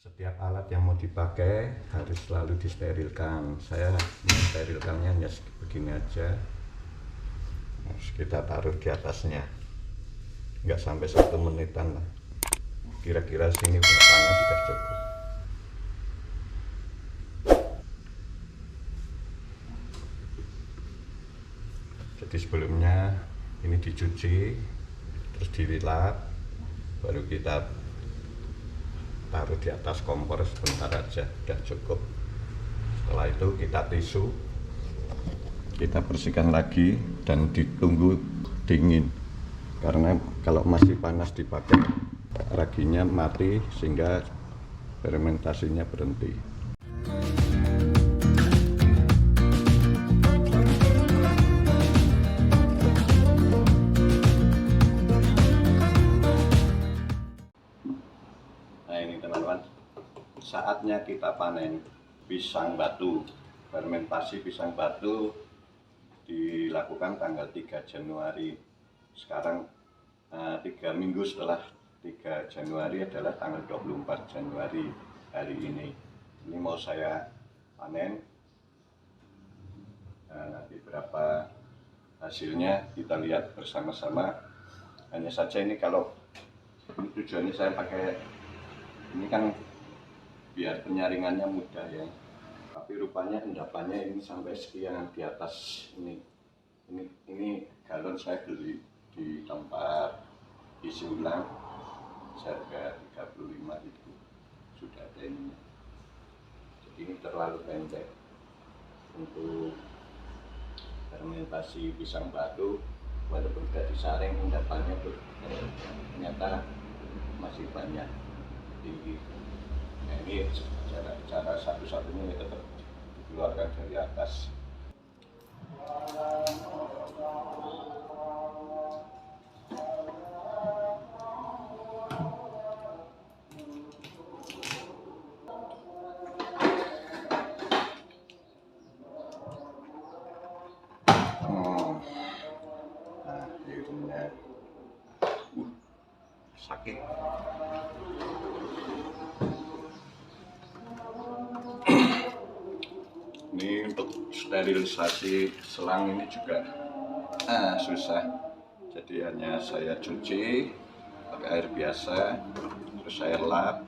Setiap alat yang mau dipakai harus selalu disterilkan. Saya mensterilkannya hanya begini aja. Harus kita taruh di atasnya, nggak sampai 1 menitan lah. Kira-kira sini udah panas, sudah cukup. Jadi sebelumnya ini dicuci, terus dilap, baru kita taruh di atas kompor sebentar aja, udah cukup. Setelah itu kita tisu, kita bersihkan lagi dan ditunggu dingin, karena kalau masih panas dipakai raginya mati sehingga fermentasinya berhenti. Nah ini teman-teman, saatnya kita panen pisang batu. Fermentasi pisang batu dilakukan tanggal 3 Januari. Sekarang 3 minggu setelah 3 Januari adalah tanggal 24 Januari hari ini. Ini mau saya panen. Nanti berapa hasilnya kita lihat bersama-sama. Hanya saja ini kalau tujuannya saya pakai ini kan biar penyaringannya mudah ya. Tapi rupanya endapannya ini sampai sekian di atas ini. Ini galon saya beli di tempat isi ulang seharga 35.000, sudah ada ini. Jadi ini terlalu pendek untuk fermentasi pisang batu. Walaupun sudah disaring endapannya tuh ternyata masih banyak tinggi. Nah ini cara satu-satunya ya tetap dikeluarkan dari atas. Nah akhirnya sakit. Ini untuk sterilisasi selang ini juga susah. Jadi hanya saya cuci pakai air biasa, terus saya lap,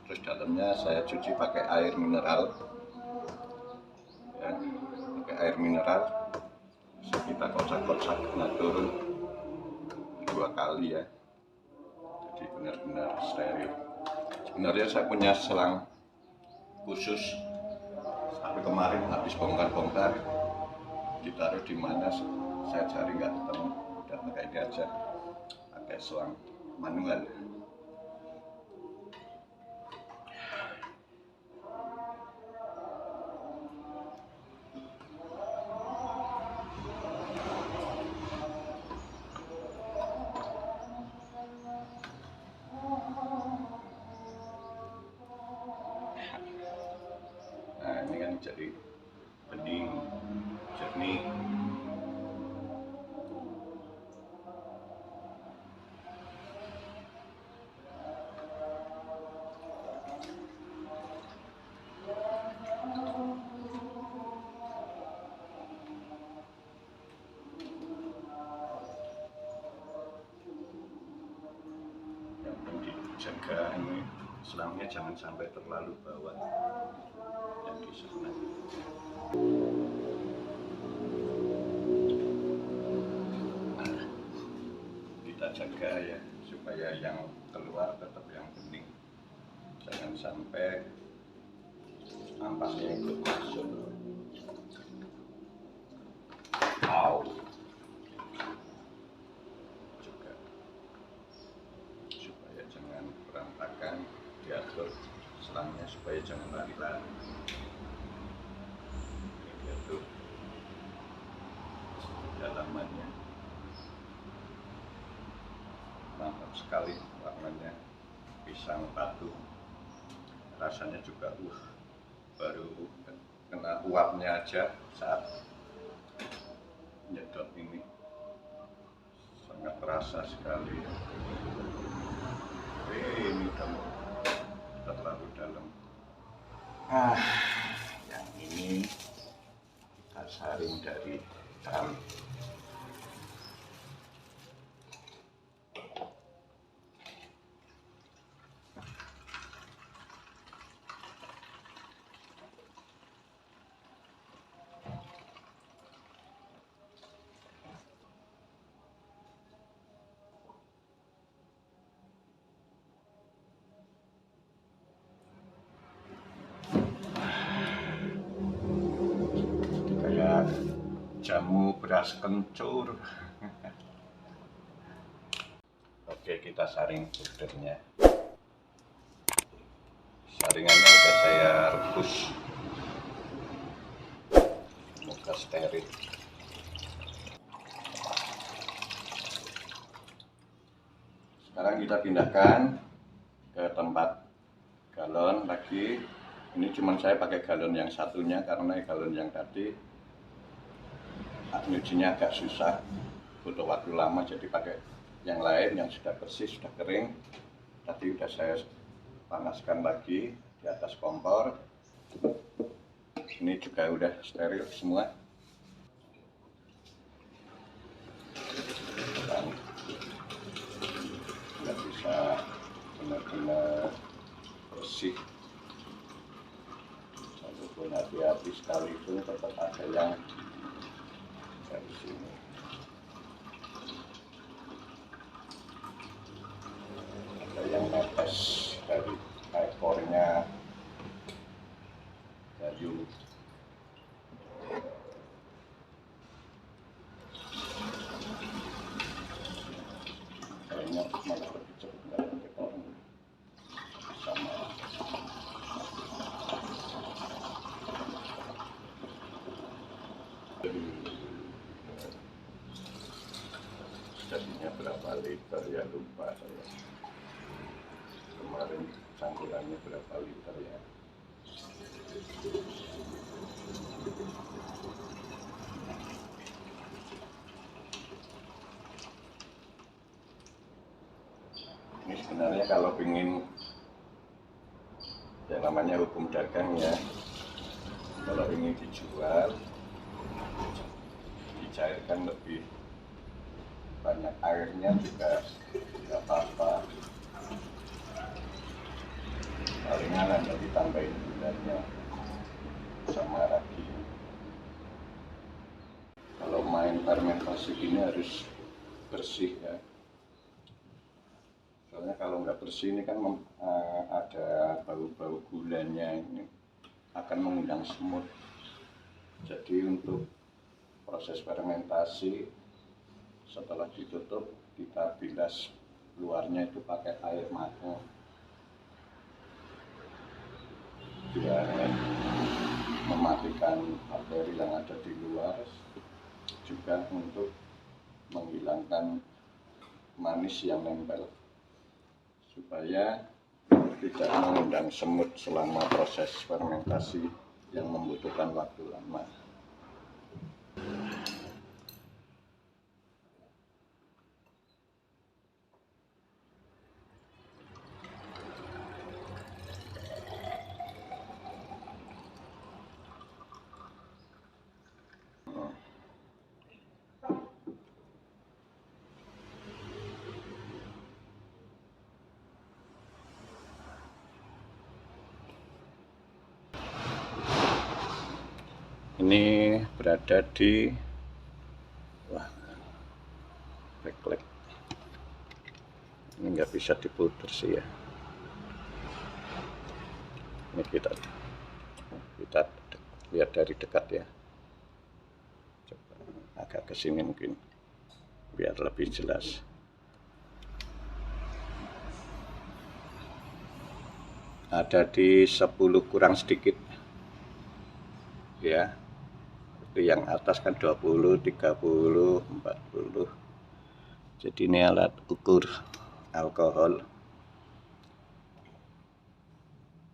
terus dalamnya saya cuci pakai air mineral ya, pakai air mineral. Bisa kita kocak-kocak ngatur 2 kali ya, jadi benar-benar steril. Sebenarnya saya punya selang khusus, tapi kemarin habis bongkar-bongkar, ditaruh di mana saya cari nggak ketemu. Udah pakai ini aja, pakai selang manual. Nah ini kan jadi bening, jernih. Yang penting dijaga ini selangnya jangan sampai terlalu bawah dan di sana. Nah, kita jaga ya supaya yang keluar tetap yang bening, jangan sampai ampasnya ikut masuk. Juga supaya jangan berantakan, diatur selangnya supaya jangan lari-lari. Ini diatur dalamannya. Mantap sekali warnanya, pisang batu. Rasanya juga baru kena uapnya aja saat nyedot ini sangat terasa sekali. Ini udah terlalu dalam. Ah, yang ini kita saring dari ikan. Kayak jamu beras kencur. Oke, kita saring bordernya. Saringannya udah saya rebus, semoga steril. Sekarang kita pindahkan ke tempat galon lagi. Ini cuma saya pakai galon yang satunya karena galon yang tadi nyucinya agak susah, butuh waktu lama, jadi pakai yang lain yang sudah bersih, sudah kering. Tadi sudah saya panaskan lagi di atas kompor. Ini juga udah steril semua. Dan nggak bisa benar-benar bersih. Walaupun hati-hati sekalipun tetap ada yang dari sini. Ada yang netes dari ekornya kayu. Kayaknya malah lebih cepat dari ekor sama. Jadinya berapa liter ya, lupa saya. Kemarin campurannya berapa liter ya. Ini sebenarnya kalau ingin, yang namanya hukum dagang ya, kalau ingin dijual dicairkan lebih banyak airnya juga tidak apa-apa, palingan hanya ditambahin gulanya sama ragi. Kalau main fermentasi ini harus bersih ya, soalnya kalau nggak bersih ini kan ada bau-bau gulanya, ini akan mengundang semut. Jadi untuk proses fermentasi, setelah ditutup kita bilas luarnya itu pakai air mata biar mematikan bakteri yang ada di luar, juga untuk menghilangkan manis yang nempel supaya tidak mengundang semut selama proses fermentasi yang membutuhkan waktu lama. Ini berada di backlight. Ini nggak bisa diputer sih ya. Ini kita lihat dari dekat ya. Coba agak ke sini mungkin biar lebih jelas. Ada di 10 kurang sedikit ya. Yang atas kan 20, 30, 40. Jadi ini alat ukur alkohol.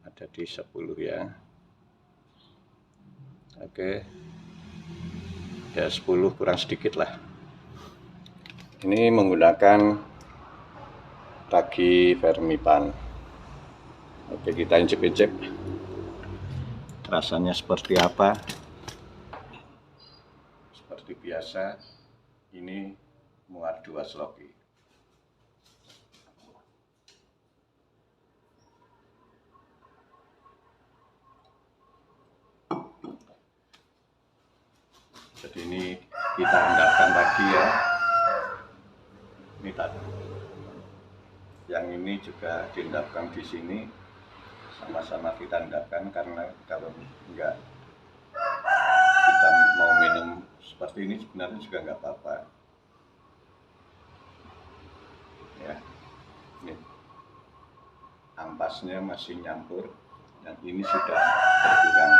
Ada di 10 ya. Oke. Ya 10 kurang sedikit lah. Ini menggunakan ragi Fermipan. Oke, kita incip-incip. rasanya seperti apa. Seperti biasa, ini muat 2 sloki. Jadi ini kita endapkan lagi ya. Ini tadi. Yang ini juga diendapkan di sini. Sama-sama kita endapkan, karena kalau enggak kita mau minum seperti ini sebenarnya juga nggak apa-apa. Ya, ini ampasnya masih nyampur dan ini sudah berkurang.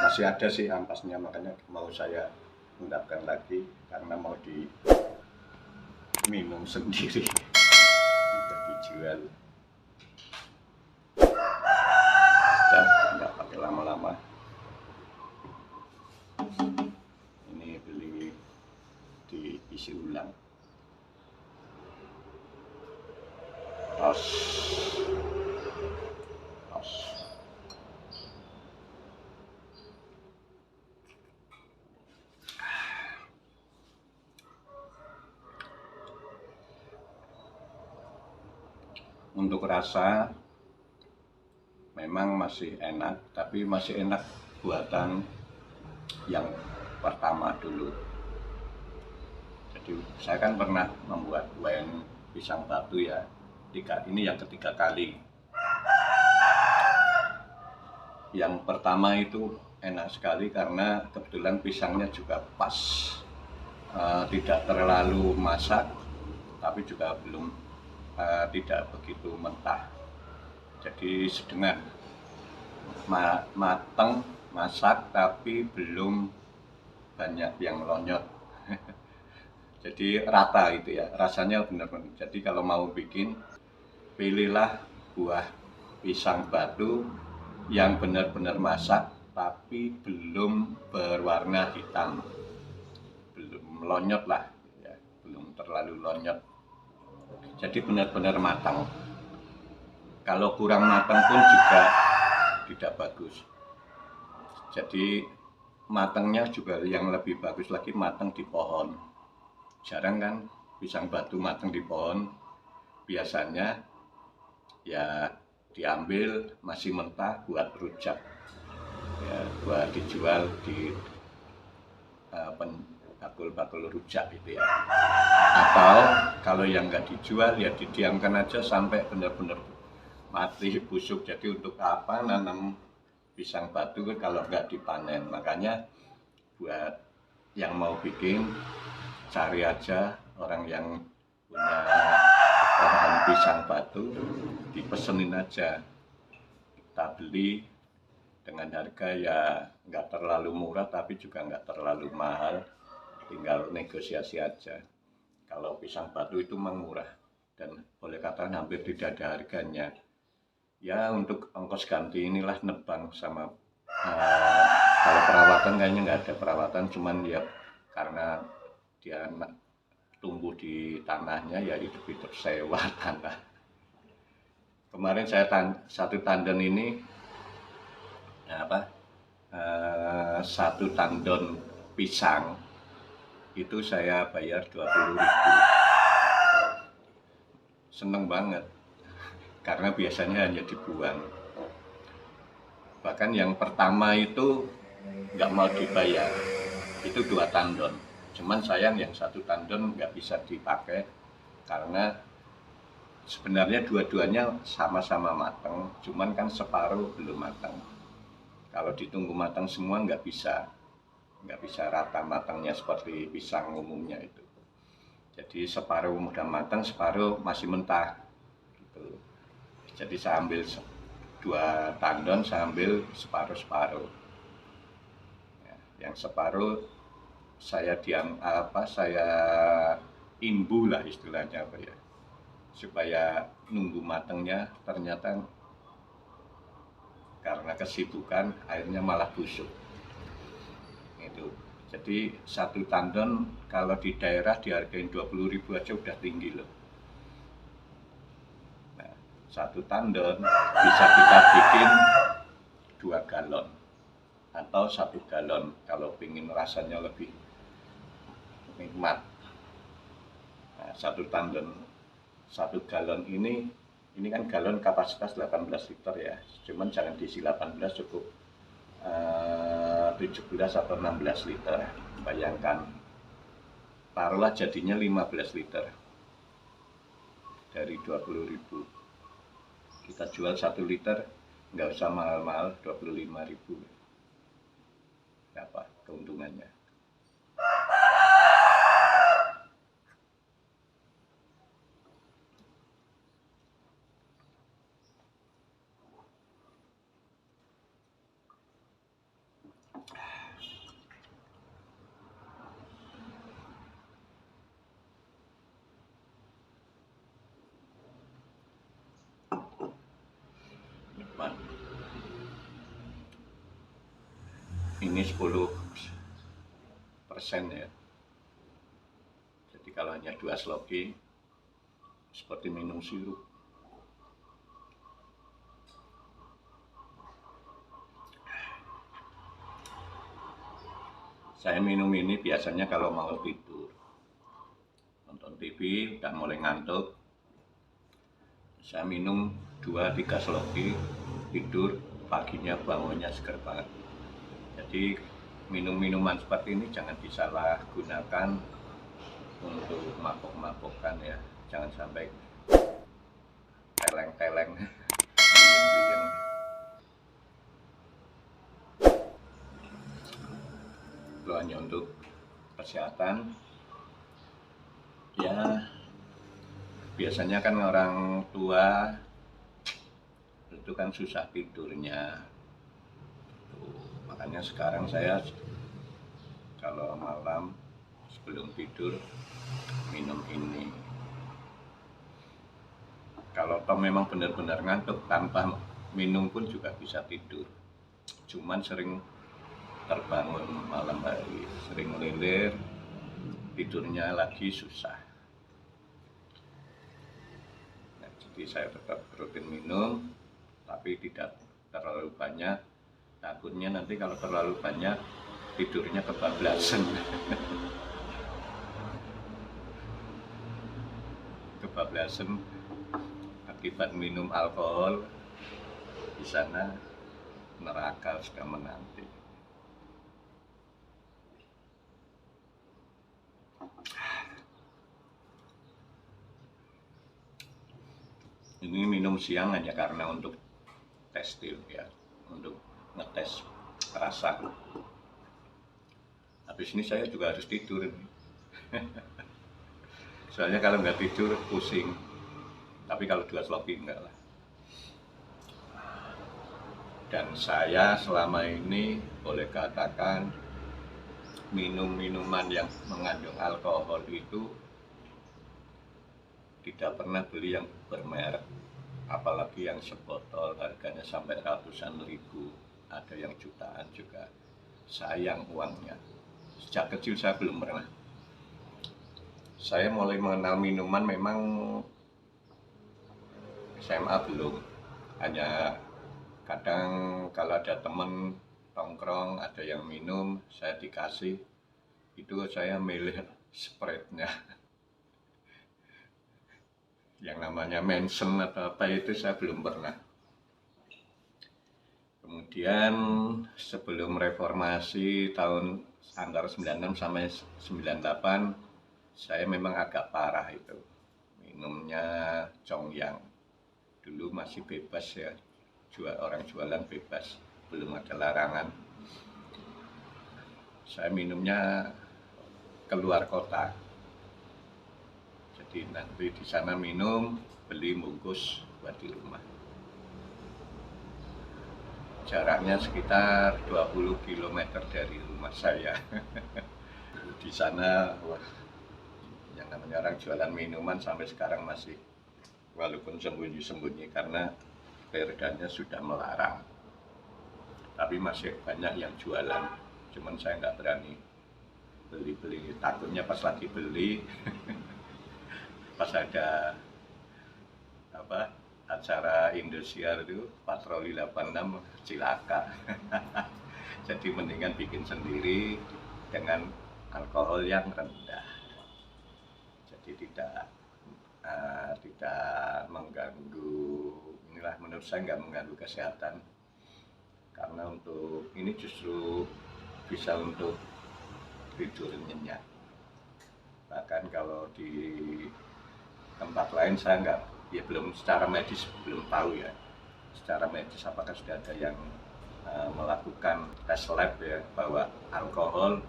Masih ada sih ampasnya, makanya mau saya endapkan lagi karena mau diminum sendiri, tidak dijual. Dan nggak pakai lama-lama. Ini beli diisi ulang. Tos. Untuk rasa memang masih enak, tapi masih enak buatan yang pertama dulu. Jadi saya kan pernah membuat wine pisang batu ya, ini yang ketiga kali. Yang pertama itu enak sekali karena kebetulan pisangnya juga pas, tidak terlalu masak, tapi juga belum tidak begitu mentah. Jadi sedengan, matang, masak, tapi belum banyak yang lonyot. Jadi rata itu ya, rasanya benar-benar. Jadi kalau mau bikin, pilihlah buah pisang batu yang benar-benar masak tapi belum berwarna hitam, belum lonyot lah ya, belum terlalu lonyot. Jadi benar-benar matang. Kalau kurang matang pun juga tidak bagus. Jadi matangnya juga yang lebih bagus lagi matang di pohon. Jarang kan pisang batu matang di pohon. Biasanya ya diambil masih mentah buat rujak, ya, buat dijual di bakul-bakul rujak gitu ya. Atau kalau yang nggak dijual ya didiamkan aja sampai benar-benar mati busuk. Jadi untuk apa nanam pisang batu kalau nggak dipanen? Makanya buat yang mau bikin, cari aja orang yang punya pohon pisang batu, dipesenin aja, kita beli dengan harga ya nggak terlalu murah tapi juga nggak terlalu mahal, tinggal negosiasi aja. Kalau pisang batu itu memang murah dan boleh katakan hampir tidak ada harganya. Ya untuk ongkos ganti inilah nebang sama kalau perawatan kayaknya nggak ada perawatan, cuman ya karena dia tumbuh di tanahnya ya hidup-hidup sewa tanah. Kemarin saya satu tandon ini satu tandon pisang itu saya bayar 20.000. Seneng banget karena biasanya hanya dibuang. Bahkan yang pertama itu nggak mau dibayar, itu 2 tandon. Cuman sayang yang 1 tandon nggak bisa dipakai karena sebenarnya dua-duanya sama-sama matang, cuman kan separuh belum matang. Kalau ditunggu matang semua nggak bisa rata matangnya seperti pisang umumnya itu. Jadi separuh udah matang, separuh masih mentah gitu. Jadi saya ambil 2 tandon, saya ambil separuh-separuh ya, yang separuh saya saya imbu lah istilahnya apa ya, supaya nunggu matangnya. Ternyata karena kesibukan akhirnya malah busuk itu. Jadi 1 tandon kalau di daerah dihargain 20.000 aja udah tinggi loh. Nah, 1 tandon bisa kita bikin 2 galon. atau 1 galon kalau ingin rasanya lebih nikmat. Nah, 1 galon ini kan galon kapasitas 18 liter ya, cuman jangan diisi 18, cukup 17 atau 16 liter. Bayangkan, taruhlah jadinya 15 liter dari 20.000. Kita jual 1 liter, nggak usah mahal-mahal, 25.000. Apa keuntungannya? Nikmat. Ini 10% ya. Jadi kalau hanya 2 sloki seperti minum sirup. Saya minum ini biasanya kalau mau tidur, nonton TV, udah mulai ngantuk, saya minum 2-3 sloki, tidur, paginya bangunnya seger banget. Jadi minum-minuman seperti ini jangan disalahgunakan untuk mabok-mabokan ya, jangan sampai teleng-teleng, biyeng-biyeng. Itu hanya untuk kesehatan. Ya, biasanya kan orang tua itu kan susah tidurnya. Makanya sekarang saya kalau malam sebelum tidur minum ini. Kalau toh memang benar-benar ngantuk, tanpa minum pun juga bisa tidur. Cuman sering terbangun malam hari, sering lilir, tidurnya lagi susah. Nah, jadi saya tetap rutin minum, tapi tidak terlalu banyak. Takutnya nanti kalau terlalu banyak, tidurnya kebablasan. Kebablasan akibat minum alkohol, di sana neraka sudah menanti. Ini minum siang hanya karena untuk testil ya, untuk ngetes rasa. Habis ini saya juga harus tidur. Soalnya kalau nggak tidur pusing. Tapi kalau 2 sloki enggak lah. Dan saya selama ini boleh katakan minum-minuman yang mengandung alkohol itu tidak pernah beli yang bermerek, apalagi yang sebotol harganya sampai ratusan ribu, ada yang jutaan juga. Sayang uangnya. Sejak kecil saya belum pernah. Saya mulai mengenal minuman memang SMA belum. Hanya kadang kalau ada temen tongkrong, ada yang minum, saya dikasih, itu saya milih Sprite-nya. Yang namanya Manson atau apa itu saya belum pernah. Kemudian sebelum reformasi tahun antara 96 sampai 98, saya memang agak parah itu. Minumnya Congyang. Dulu masih bebas ya, orang jualan bebas, belum ada larangan. Saya minumnya keluar kota. Jadi nanti di sana minum, beli bungkus buat di rumah. Jaraknya sekitar 20 km dari rumah saya. Di sana, wah, yang namanya orang jualan minuman sampai sekarang masih, walaupun sembunyi-sembunyi karena perdanya sudah melarang. Tapi masih banyak yang jualan, cuman saya nggak berani beli-beli, takutnya pas lagi beli pas ada acara Indosiar itu patroli 86 cilaka. Jadi mendingan bikin sendiri dengan alkohol yang rendah. Jadi tidak mengganggu, inilah menurut saya nggak mengganggu kesehatan, karena untuk ini justru bisa untuk tidur nyenyak. Bahkan kalau di tempat lain saya nggak, ya belum secara medis belum tahu ya, secara medis apakah sudah ada yang melakukan tes lab ya bahwa alkohol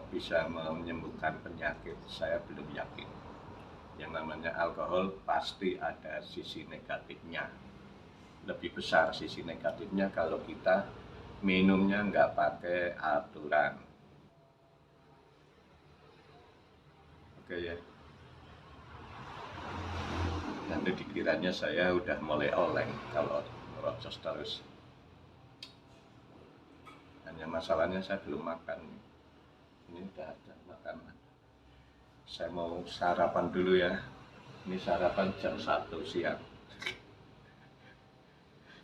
bisa menyembuhkan penyakit. Saya belum yakin. Yang namanya alkohol pasti ada sisi negatifnya, lebih besar sisi negatifnya kalau kita minumnya nggak pakai aturan. Oke ya, nanti dikiranya saya udah mulai oleng kalau merocos terus. Hanya masalahnya saya belum makan. Ini udah ada makanan. Saya mau sarapan dulu ya. Ini sarapan jam 1 siang.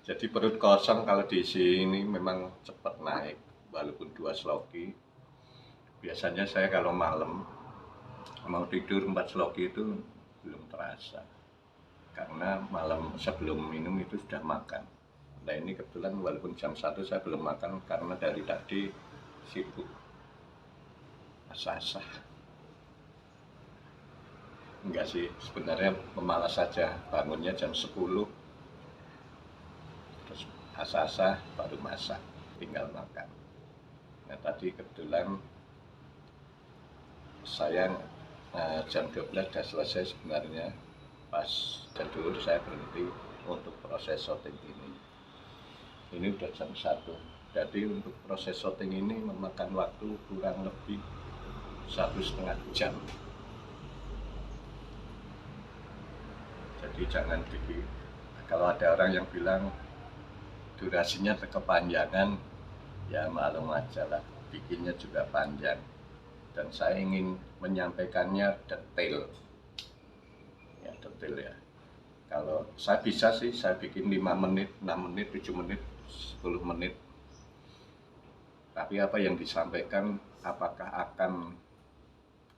Jadi perut kosong kalau di sini memang cepat naik, walaupun 2 sloki. Biasanya saya kalau malam mau tidur 4 sloki itu belum terasa, karena malam sebelum minum itu sudah makan. Nah ini kebetulan walaupun jam 1 saya belum makan karena dari tadi sibuk asah-asah. Enggak sih, sebenarnya pemalas saja, bangunnya jam 10, terus asah-asah baru masak, tinggal makan. Nah tadi kebetulan saya jam 12 sudah selesai sebenarnya, pas jam 2 saya berhenti untuk proses shooting ini. Ini udah jam 1, jadi untuk proses shooting ini memakan waktu kurang lebih 1,5 jam. Jadi jangan kalau ada orang yang bilang durasinya kepanjangan, ya maklum aja lah, bikinnya juga panjang. Dan saya ingin menyampaikannya detail. Ya detail ya. Kalau saya bisa sih, saya bikin 5 menit, 6 menit, 7 menit, 10 menit. Tapi apa yang disampaikan, apakah akan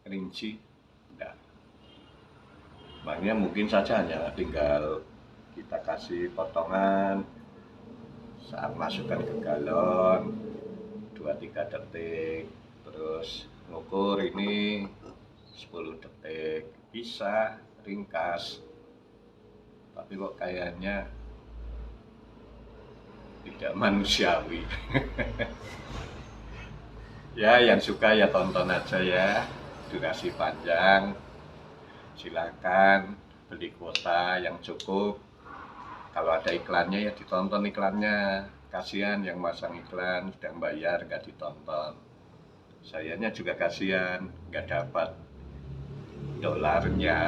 rinci? Enggak. Makanya mungkin saja hanya tinggal kita kasih potongan saat masukkan ke galon 2-3 detik, terus ngukur ini 10 detik, bisa ringkas. Tapi kok kayaknya tidak manusiawi. Ya yang suka ya tonton aja ya, durasi panjang. Silakan beli kuota yang cukup. Kalau ada iklannya ya ditonton iklannya. Kasihan yang masang iklan sudah bayar nggak ditonton. Sayanya juga kasihan nggak dapat dolarnya.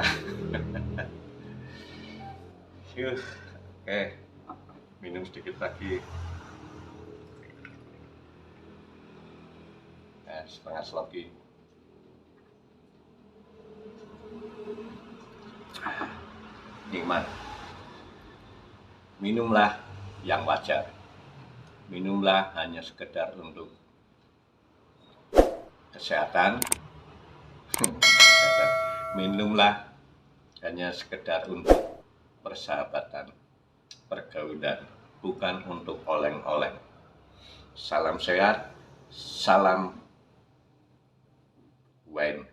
Oke, minum sedikit lagi. Nah, setengah sloki. Nikmat. Minumlah yang wajar. Minumlah hanya sekedar untuk kesehatan. Minumlah hanya sekedar untuk persahabatan, pergaulan, bukan untuk oleng-oleng. Salam sehat, salam wine.